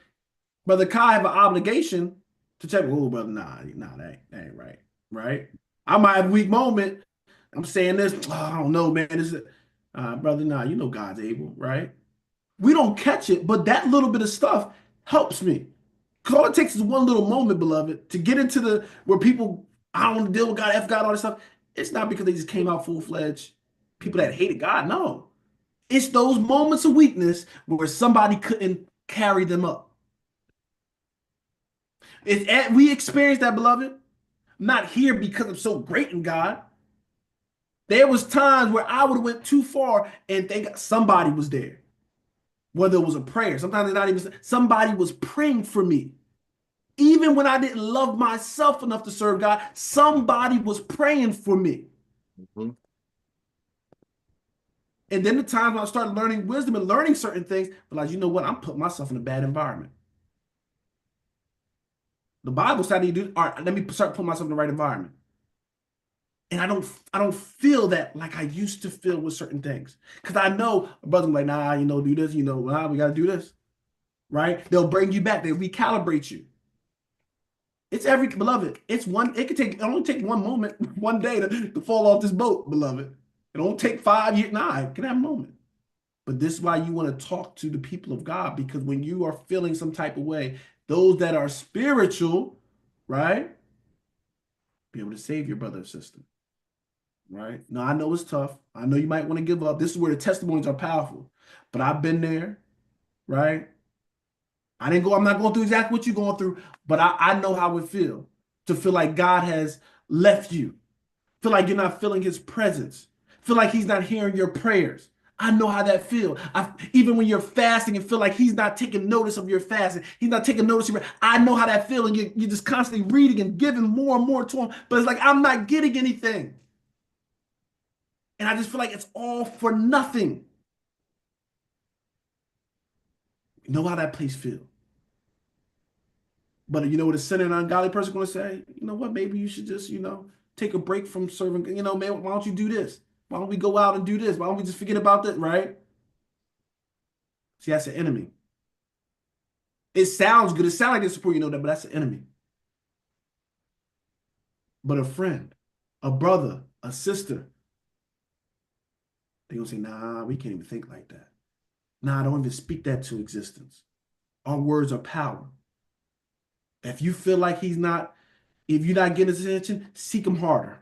brother Kai have an obligation to check. Oh, brother, nah, that ain't right, right? I might have a weak moment. I'm saying this. Oh, I don't know, man. This is, brother, nah. You know God's able, right? We don't catch it, but that little bit of stuff helps me. Because all it takes is one little moment, beloved, to get into the where people, I don't want to deal with God, F God, all this stuff. It's not because they just came out full fledged people that hated God. No, it's those moments of weakness where somebody couldn't carry them up. We experienced that, beloved. I'm not here because I'm so great in God. There was times where I would have went too far and think somebody was there. Whether it was a prayer, sometimes it's not even somebody was praying for me. Even when I didn't love myself enough to serve God, somebody was praying for me. Mhm. And then the times when I started learning wisdom and learning certain things, but like, you know what? I'm putting myself in a bad environment. The Bible said you do. All right, let me start putting myself in the right environment. And I don't feel that like I used to feel with certain things. Because I know a brother like, nah, do this, nah, we gotta do this. Right? They'll bring you back, they'll recalibrate you. It's every beloved. It only take one moment, one day to fall off this boat, beloved. It don't take 5 years. Nah, it can have a moment. But this is why you want to talk to the people of God, because when you are feeling some type of way, those that are spiritual, right, be able to save your brother or sister. Right? Now I know it's tough. I know you might want to give up. This is where the testimonies are powerful. But I've been there, right? I'm not going through exactly what you're going through, but I know how it feels to feel like God has left you. Feel like you're not feeling his presence. Feel like he's not hearing your prayers. I know how that feels. Even when you're fasting and feel like he's not taking notice of your fasting, he's not taking notice of your. I know how that feels. And you're just constantly reading and giving more and more to him, but it's like I'm not getting anything. And I just feel like it's all for nothing. You know how that place feels. But you know what a sinner and ungodly person going to say? You know what? Maybe you should just, take a break from serving. Man, why don't you do this? Why don't we go out and do this? Why don't we just forget about that, right? See, that's an enemy. It sounds good. It sounds like they support that, but that's an enemy. But a friend, a brother, a sister, they going to say, nah, we can't even think like that. Nah, don't even speak that to existence. Our words are power. If you feel like if you're not getting his attention, seek him harder.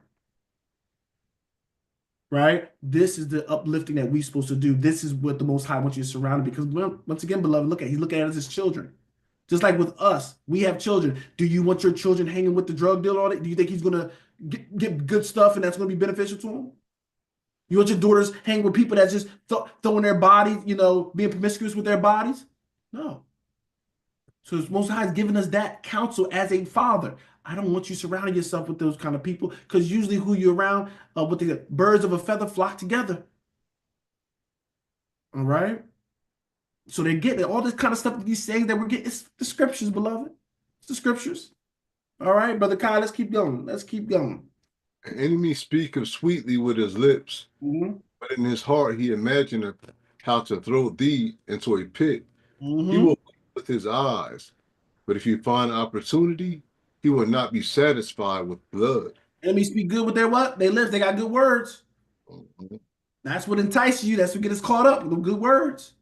Right? This is the uplifting that we're supposed to do. This is what the Most High wants you to surround because once again, beloved, he's looking at us as children. Just like with us, we have children. Do you want your children hanging with the drug dealer all day? Do you think he's gonna get good stuff and that's gonna be beneficial to him? You want your daughters hanging with people that just throwing their bodies, being promiscuous with their bodies? No. So the Most High is giving us that counsel as a father. I don't want you surrounding yourself with those kind of people because usually who you're around, what they birds of a feather flock together. All right. So they're getting all this kind of stuff that these saying that we're getting. It's the scriptures, beloved. It's the scriptures. All right, brother Kyle, let's keep going. Let's keep going. An enemy speaketh sweetly with his lips, Mm-hmm. but in his heart he imagineth how to throw thee into a pit. He Mm-hmm. will weep with his eyes, but if he find opportunity, he will not be satisfied with blood. Enemies speak good with their what? They live. They got good words. Mhm. That's what entices you. That's what gets us caught up with the good words.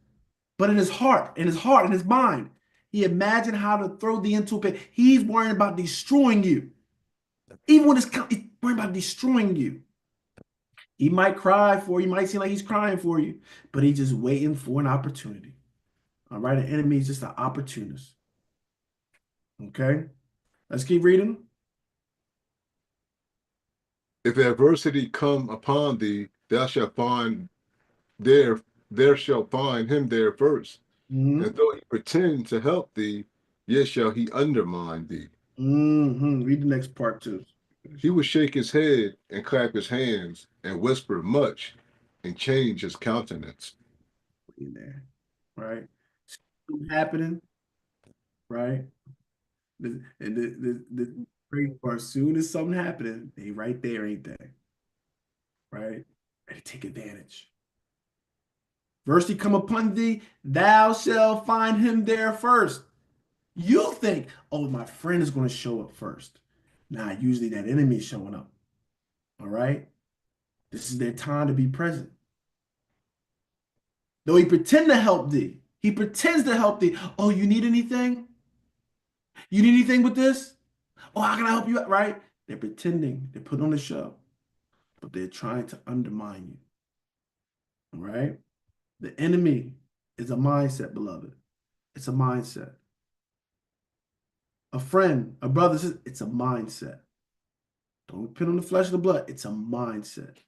But in his mind, he imagined how to throw thee into a pit. He's worrying about destroying you. Even when he's worrying about destroying you. He might cry for you, might seem like he's crying for you, but he's just waiting for an opportunity. All right, an enemy is just an opportunist. Okay, let's keep reading. If adversity come upon thee, thou shalt find there shall find him there first. And Hmm. though he pretend to help thee, yet shall he undermine thee. Read the next part too. He will shake his head and clap his hands and whisper much and change his countenance. In there, right? Something happening, right? The great part, soon as something happening, they right there, ain't they? Right? Ready to take advantage. Verse he come upon thee, thou shalt find him there first. You think, oh, my friend is going to show up first. Nah, usually that enemy is showing up. All right? This is their time to be present. Though he pretend to help thee, he pretends to help thee. Oh, you need anything? You need anything with this? Oh, how can I help you out? Right? They're pretending. They're putting on a show, but they're trying to undermine you. All right? The enemy is a mindset, beloved. It's a mindset. A friend, a brother, it's a mindset. Don't put on the flesh of the blood. It's a mindset.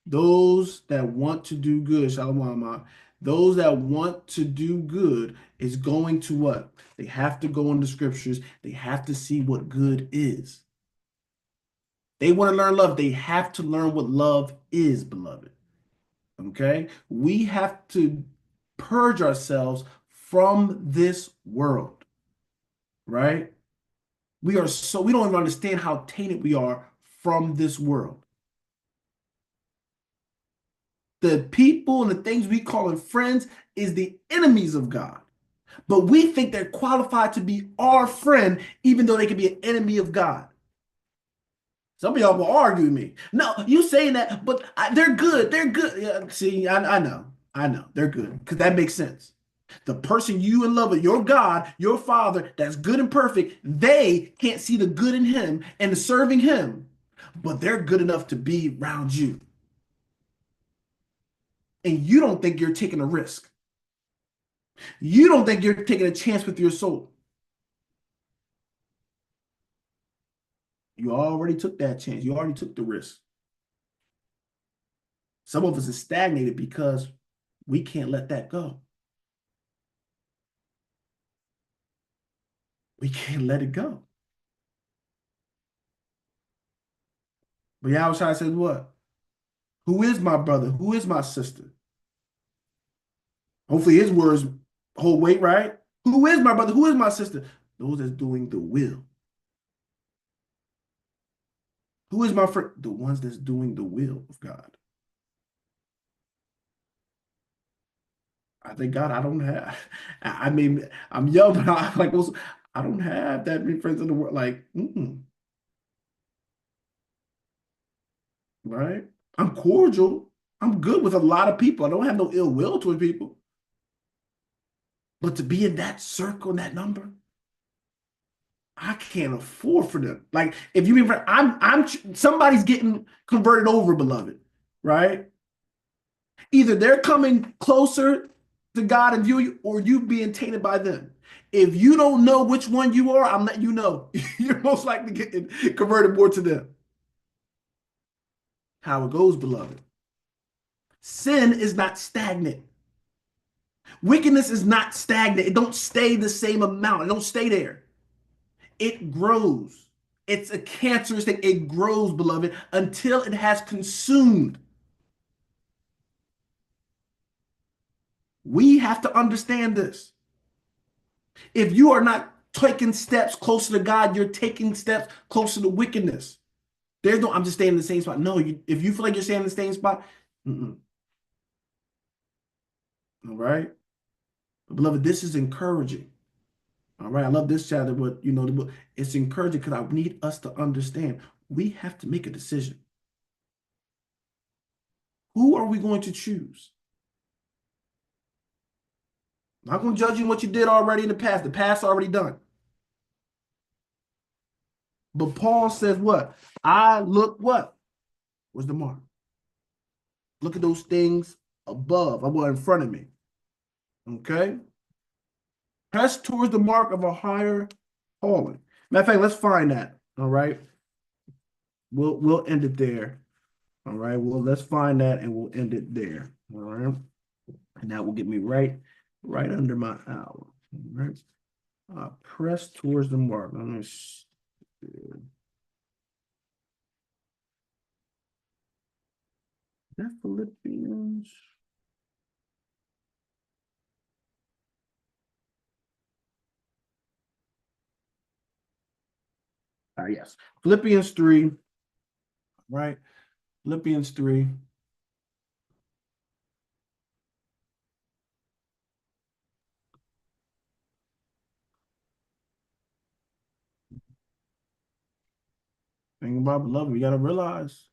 Those that want to do good, Shalom, Alma, those that want to do good is going to what? They have to go in the scriptures. They have to see what good is. They want to learn love. They have to learn what love is, beloved. Okay? We have to purge ourselves from this world, right? We don't even understand how tainted we are from this world. The people and the things we call them friends is the enemies of God. But we think they're qualified to be our friend, even though they could be an enemy of God. Some of y'all will argue with me. No, you saying that, but they're good. They're good. Yeah, see, I know, they're good because that makes sense. The person you in love with, your God, your Father, that's good and perfect, they can't see the good in Him and serving Him, but they're good enough to be around you. And you don't think you're taking a risk. You don't think you're taking a chance with your soul. You already took that chance. You already took the risk. Some of us are stagnated because we can't let that go. We can't let it go. But Yahushua says what? Who is my brother? Who is my sister? Hopefully his words hold weight, right? Who is my brother? Who is my sister? Those that's doing the will. Who is my friend? The ones that's doing the will of God. I thank God I don't have. I mean, I'm young, but I like also, I don't have that many friends in the world. Like, right? I'm cordial. I'm good with a lot of people. I don't have no ill will towards people. But to be in that circle, in that number, I can't afford for them. Like, if you mean, somebody's getting converted over, beloved, right? Either they're coming closer to God and viewing you, or you being tainted by them. If you don't know which one you are, I'm letting you know. You're most likely getting converted more to them. How it goes, beloved. Sin is not stagnant. Wickedness is not stagnant. It don't stay the same amount. It don't stay there. It grows. It's a cancerous thing. It grows, beloved, until it has consumed. We have to understand this. If you are not taking steps closer to God, you're taking steps closer to wickedness. There's no, I'm just staying in the same spot. No, if you feel like you're staying in the same spot, all right. But beloved, this is encouraging. All right. I love this chapter, but the book, it's encouraging because I need us to understand we have to make a decision. Who are we going to choose? I'm not going to judge you on what you did already in the past. The past already done. But Paul says what? I look what? Where's the mark? Look at those things above, or in front of me. Okay? Press towards the mark of a higher calling. Matter of fact, let's find that. All right. We'll end it there. All right. Well, let's find that and we'll end it there. All right. And that will get me right under my hour. All right. Press towards the mark. Let me see. That Philippians. Yes. Philippians 3. Right. Philippians 3. Think about beloved. We got to realize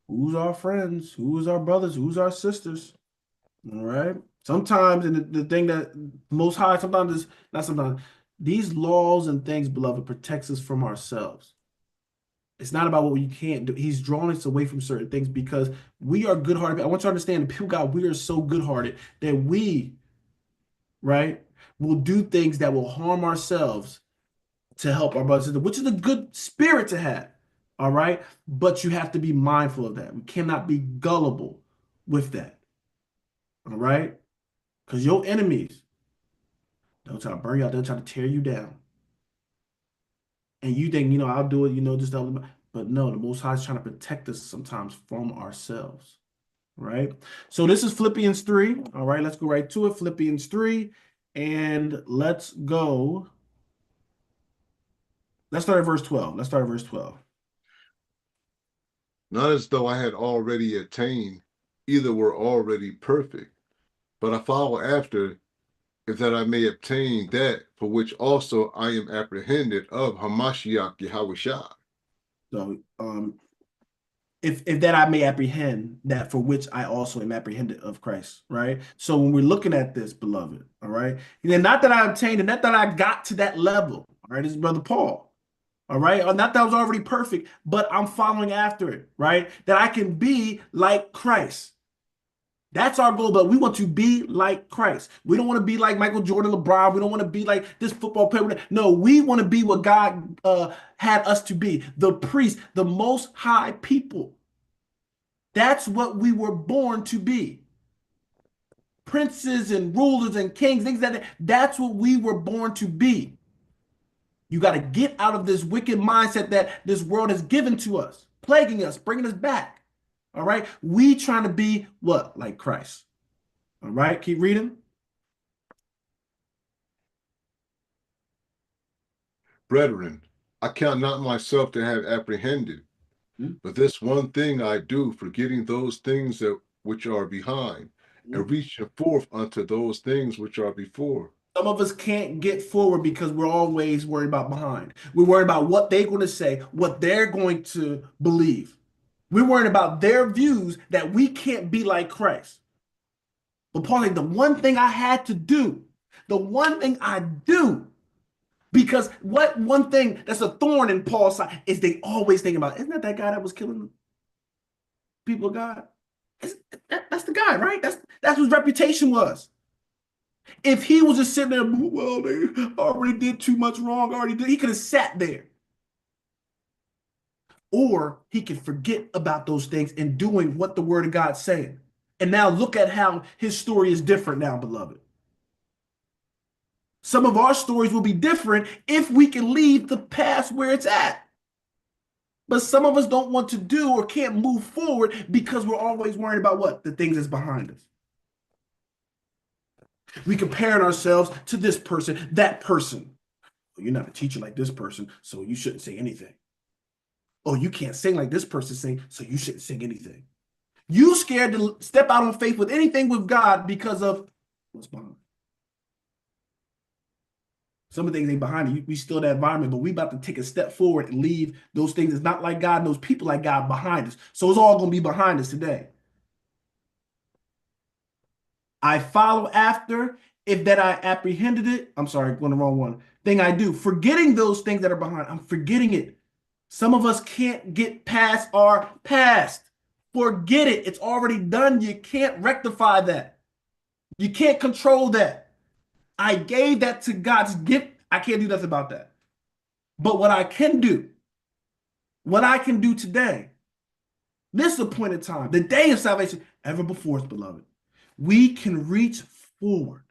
who's our friends, who's our brothers, who's our sisters. All right. Sometimes, and the thing that most high, sometimes is not sometimes, these laws and things, beloved, protects us from ourselves. It's not about what we can't do. He's drawing us away from certain things because we are good-hearted. I want you to understand the people God, we are so good-hearted that we, right, will do things that will harm ourselves to help our brothers and sisters, which is a good spirit to have. All right. But you have to be mindful of that. We cannot be gullible with that. All right. Because your enemies, they'll try to burn you out, they'll try to tear you down. And you think, I'll do it, just but no, the Most High is trying to protect us sometimes from ourselves. Right. So this is Philippians 3. All right, let's go right to it. Philippians 3. And let's go. Let's start at verse 12. Let's start at verse 12. Not as though I had already attained, either were already perfect, but I follow after, if that I may obtain that for which also I am apprehended of Hamashiach Yahushua. So if that I may apprehend that for which I also am apprehended of Christ, right? So when we're looking at this, beloved, all right, and then not that I obtained and not that I got to that level, all right, this is Brother Paul, all right, or not that I was already perfect, but I'm following after it, right? That I can be like Christ. That's our goal, but we want to be like Christ. We don't want to be like Michael Jordan, LeBron. We don't want to be like this football player. No, we want to be what God had us to be, the priest, the most high people. That's what we were born to be. Princes and rulers and kings, things like that. That's what we were born to be. You got to get out of this wicked mindset that this world has given to us, plaguing us, bringing us back. All right. We trying to be what? Like Christ. All right. Keep reading. Brethren, I count not myself to have apprehended, but this one thing I do, forgetting those things that which are behind, and reaching forth unto those things which are before. Some of us can't get forward because we're always worried about behind. We're worried about what they're going to say, what they're going to believe. We're worried about their views that we can't be like Christ. But Paul, like the one thing I had to do, the one thing I do, because what one thing that's a thorn in Paul's side is they always think about, isn't that guy that was killing people of God? That's the guy, right? That's whose reputation was. If he was just sitting there, well, they already did too much wrong, he could have sat there. Or he could forget about those things and doing what the word of God's saying. And now look at how his story is different now, beloved. Some of our stories will be different if we can leave the past where it's at. But some of us don't want to do or can't move forward because we're always worried about what? The things that's behind us. We comparing ourselves to this person, that person. Well, you're not a teacher like this person, so you shouldn't say anything. Oh, you can't sing like this person sing, so you shouldn't sing anything. You scared to step out on faith with anything with God because of what's behind. Some of the things ain't behind you. We still in that environment, but we about to take a step forward and leave those things that's not like God and those people like God behind us. So it's all going to be behind us today. I follow after if that I apprehended it, I'm sorry, going the wrong one. Thing I do, forgetting those things that are behind, I'm forgetting it. Some of us can't get past our past. Forget it. It's already done. You can't rectify that. You can't control that. I gave that to God's gift. I can't do nothing about that. But what I can do today, this appointed time, the day of salvation, ever before us, beloved, we can reach forward.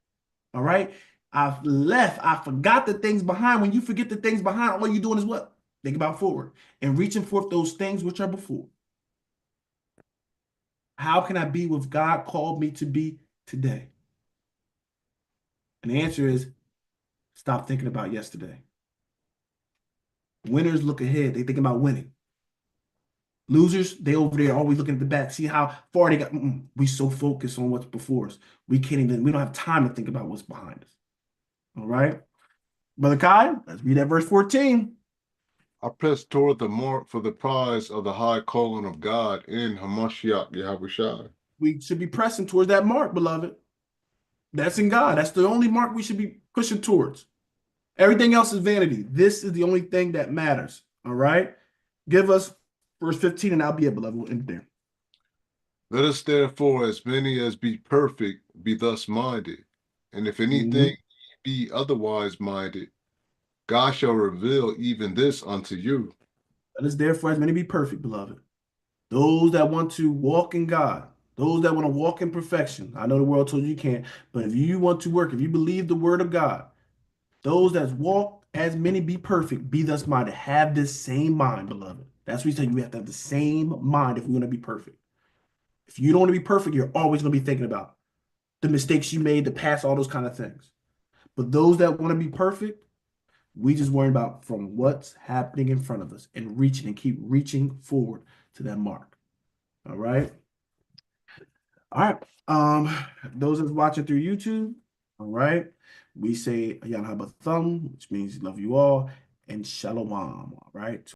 All right. I forgot the things behind. When you forget the things behind, all you're doing is what? Think about forward and reaching forth those things which are before. How can I be what God called me to be today? And the answer is stop thinking about yesterday. Winners look ahead. They think about winning. Losers, they over there always looking at the back. See how far they got. We so focused on what's before us. We don't have time to think about what's behind us. All right. Brother Kai, let's read that verse 14. I press toward the mark for the prize of the high calling of God in Hamashiach Yahushua. We should be pressing towards that mark, beloved. That's in God. That's the only mark we should be pushing towards. Everything else is vanity. This is the only thing that matters. All right. Give us verse 15 and I'll be it, beloved. We'll end there. Let us therefore, as many as be perfect, be thus minded. And if anything Mhm. be otherwise minded, God shall reveal even this unto you. Let us therefore as many be perfect, beloved. Those that want to walk in God, those that want to walk in perfection. I know the world told you you can't, but if you want to work, if you believe the word of God, those that walk as many be perfect, be thus minded. Have this same mind, beloved. That's what he said. You have to have the same mind if we want to be perfect. If you don't want to be perfect, you're always going to be thinking about the mistakes you made, the past, all those kind of things. But those that want to be perfect, we just worry about from what's happening in front of us and reaching and keep reaching forward to that mark. All right. All right. Those that's watching through YouTube, all right. We say Yan Haba Thumb, which means love you all, and Shalom. All right.